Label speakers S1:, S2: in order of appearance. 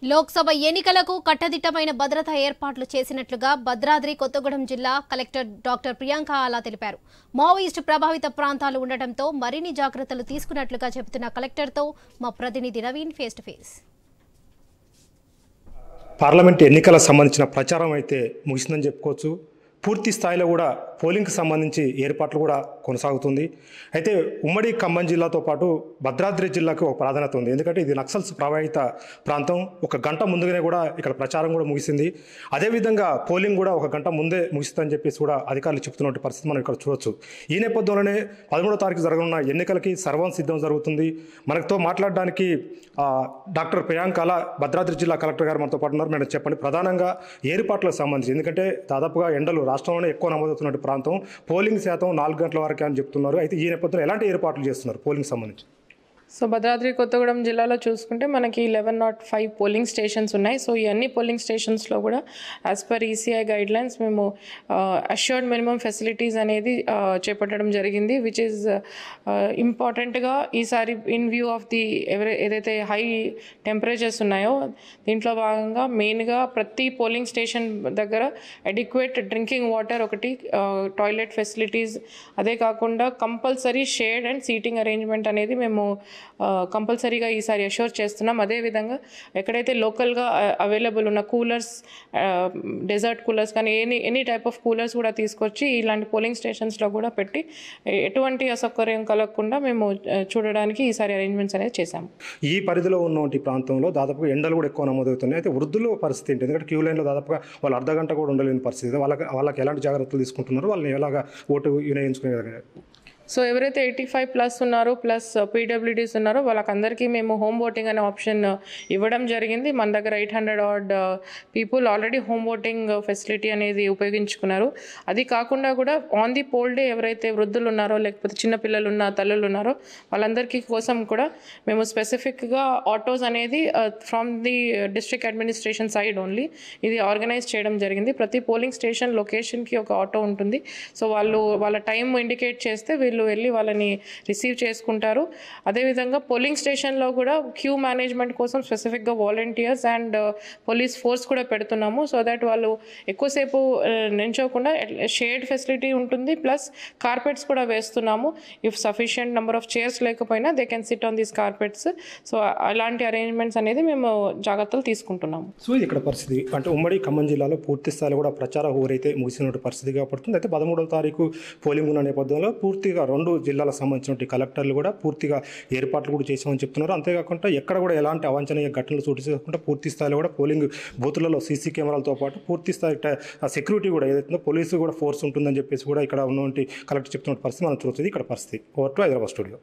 S1: లోక్సభ ఎన్నికలకు కట్టదిట్టమైన భద్రతా ఏర్పాట్లు చేసినట్లుగా భద్రాద్రి కొత్తగూడెం జిల్లా కలెక్టర్ డాక్టర్ ప్రియాంక ఆలా తెలిపారు. మావోయిస్టు ప్రభావిత ప్రాంతాలు ఉండటంతో మరిన్ని జాగ్రత్తలు తీసుకున్నట్లుగా చెబుతున్న కలెక్టర్తో మా ప్రతినిధి Naveen face to face.
S2: Parliament ఎన్నికలకు సంబంధించిన ప్రచారం అయితే ముగిసిందని చెప్పుకోవచ్చు. పూర్తి స్థాయిలో కూడా పోలింగ్కి సంబంధించి ఏర్పాట్లు కూడా కొనసాగుతుంది. అయితే ఉమ్మడి ఖమ్మం జిల్లాతో పాటు భద్రాద్రి జిల్లాకు ఒక ప్రాధాన్యత ఉంది. ఎందుకంటే ఇది నక్సల్స్ ప్రభావిత ప్రాంతం. ఒక గంట ముందుగానే కూడా ఇక్కడ ప్రచారం కూడా ముగిసింది. అదేవిధంగా పోలింగ్ కూడా ఒక గంట ముందే ముగిస్తుందని చెప్పేసి కూడా అధికారులు చెప్తున్న పరిస్థితి మనం ఇక్కడ చూడవచ్చు. ఈ నేపథ్యంలోనే 13వ తారీఖు జరగనున్న ఎన్నికలకి సర్వం సిద్ధం జరుగుతుంది. మనతో మాట్లాడడానికి డాక్టర్ ప్రియాంక భద్రాద్రి జిల్లా కలెక్టర్ గారు మనతో పాటు ఉన్నారు. మేడం చెప్పండి, ప్రధానంగా ఏర్పాట్లకు సంబంధించి, ఎందుకంటే దాదాపుగా ఎండలు రాష్ట్రంలోనే ఎక్కువ నమోదవుతున్న ప్రాంతం, పోలింగ్ శాతం 4 గంటల వరకే అని చెప్తున్నారు. అయితే ఈ నేపథ్యంలో ఎలాంటి ఏర్పాట్లు చేస్తున్నారు పోలింగ్ సంబంధించి?
S3: సో భద్రాద్రి కొత్తగూడెం జిల్లాలో చూసుకుంటే మనకి 1105 పోలింగ్ స్టేషన్స్ ఉన్నాయి. సో ఈ అన్ని పోలింగ్ స్టేషన్స్లో కూడా యాజ్ పర్ ఈసీఐ గైడ్లైన్స్ మేము అష్యూర్డ్ మినిమం ఫెసిలిటీస్ అనేది చేపట్టడం జరిగింది, విచ్ ఈజ్ ఇంపార్టెంట్గా ఈసారి ఇన్ వ్యూ ఆఫ్ ది ఏదైతే హై టెంపరేచర్స్ ఉన్నాయో దీంట్లో భాగంగా మెయిన్గా ప్రతి పోలింగ్ స్టేషన్ దగ్గర అడిక్వేట్ డ్రింకింగ్ వాటర్ ఒకటి, టాయిలెట్ ఫెసిలిటీస్, అదే కాకుండా compulsory shade and seating arrangement అనేది మేము కంపల్సరీగా ఈసారి అష్యూర్ చేస్తున్నాం. అదేవిధంగా ఎక్కడైతే లోకల్గా అవైలబుల్ ఉన్న కూలర్స్, డెజర్ట్ కూలర్స్ కానీ ఎనీ టైప్ ఆఫ్ కూలర్స్ కూడా తీసుకొచ్చి ఇలాంటి పోలింగ్ స్టేషన్స్లో కూడా పెట్టి ఎటువంటి అసౌకర్యం కలగకుండా మేము చూడడానికి ఈసారి అరేంజ్మెంట్స్ అనేది చేశాము.
S2: ఈ పరిధిలో ఉన్నటువంటి ప్రాంతంలో దాదాపుగా ఎండలు కూడా ఎక్కువ నమోదవుతున్నాయి. అయితే వృద్ధుల పరిస్థితి ఏంటి? ఎందుకంటే క్యూ లైన్లో దాదాపుగా వాళ్ళు అర్ధ గంట కూడా ఉండలేని పరిస్థితి. వాళ్ళకి ఎలాంటి జాగ్రత్తలు తీసుకుంటున్నారు? వాళ్ళని ఎలాగా ఓటు వినియోగించుకునే?
S3: సో ఎవరైతే 85+ ఉన్నారో ప్లస్ పీడబ్ల్యూడీస్ ఉన్నారో వాళ్ళకందరికీ మేము హోమ్ ఓటింగ్ అనే ఆప్షన్ ఇవ్వడం జరిగింది. మన దగ్గర 800 odd people already home voting facility అనేది ఉపయోగించుకున్నారు. అది కాకుండా కూడా ఆన్ ది పోల్ డే ఎవరైతే వృద్ధులు ఉన్నారో లేకపోతే చిన్నపిల్లలు ఉన్న తల్లులు ఉన్నారో వాళ్ళందరికీ కోసం కూడా మేము స్పెసిఫిక్గా ఆటోస్ అనేది from the district administration side only ఇది ఆర్గనైజ్ చేయడం జరిగింది. ప్రతి పోలింగ్ స్టేషన్ లొకేషన్కి ఒక ఆటో ఉంటుంది. సో వాళ్ళ టైం ఇండికేట్ చేస్తే వీళ్ళు వెళ్ళి వాళ్ళని రిసీవ్ చేసుకుంటారు. అదేవిధంగా పోలింగ్ స్టేషన్లో కూడా క్యూ మేనేజ్మెంట్ కోసం స్పెసిఫిక్గా వాలంటీర్స్ అండ్ పోలీస్ ఫోర్స్ కూడా పెడుతున్నాము. సో దట్ వాళ్ళు ఎక్కువసేపు నించోకుండా షేడ్ ఫెసిలిటీ ఉంటుంది, ప్లస్ కార్పెట్స్ కూడా వేస్తున్నాము. If sufficient number of chairs లేకపోయినా they can sit on these carpets. So అలాంటి అరేంజ్మెంట్స్ అనేది మేము జాగ్రత్తలు తీసుకుంటున్నాము.
S2: సో ఇక్కడ పరిస్థితి అంటే ఉమ్మడి ఖమ్మం జిల్లాలో పూర్తి స్థాయిలో కూడా ప్రచార ఊరైతే ముగిసిన పరిస్థితిగా పడుతుంది. అయితే 13వ తారీఖు పోలింగ్ ఉన్న నేపథ్యంలో పూర్తిగా 2 జిల్లాలకు సంబంధించిన కలెక్టర్లు కూడా పూర్తిగా ఏర్పాట్లు కూడా చేసామని చెప్తున్నారు. అంతేకాకుండా ఎక్కడ కూడా ఎలాంటి అవాంఛనీయ ఘటనలు చోటు చేసుకోకుండా పూర్తి స్థాయిలో కూడా పోలింగ్ బూతులలో సీసీ కెమెరాలతో పాటు పూర్తి స్థాయి సెక్యూరిటీ కూడా ఏదైతే పోలీసు కూడా ఫోర్స్ ఉంటుందని చెప్పేసి కూడా ఇక్కడ ఉన్నటువంటి కలెక్టర్ చెప్తున్న పరిస్థితి మనం చూస్తుంది. ఇక్కడ పరిస్థితి. Over to Hyderabad studio.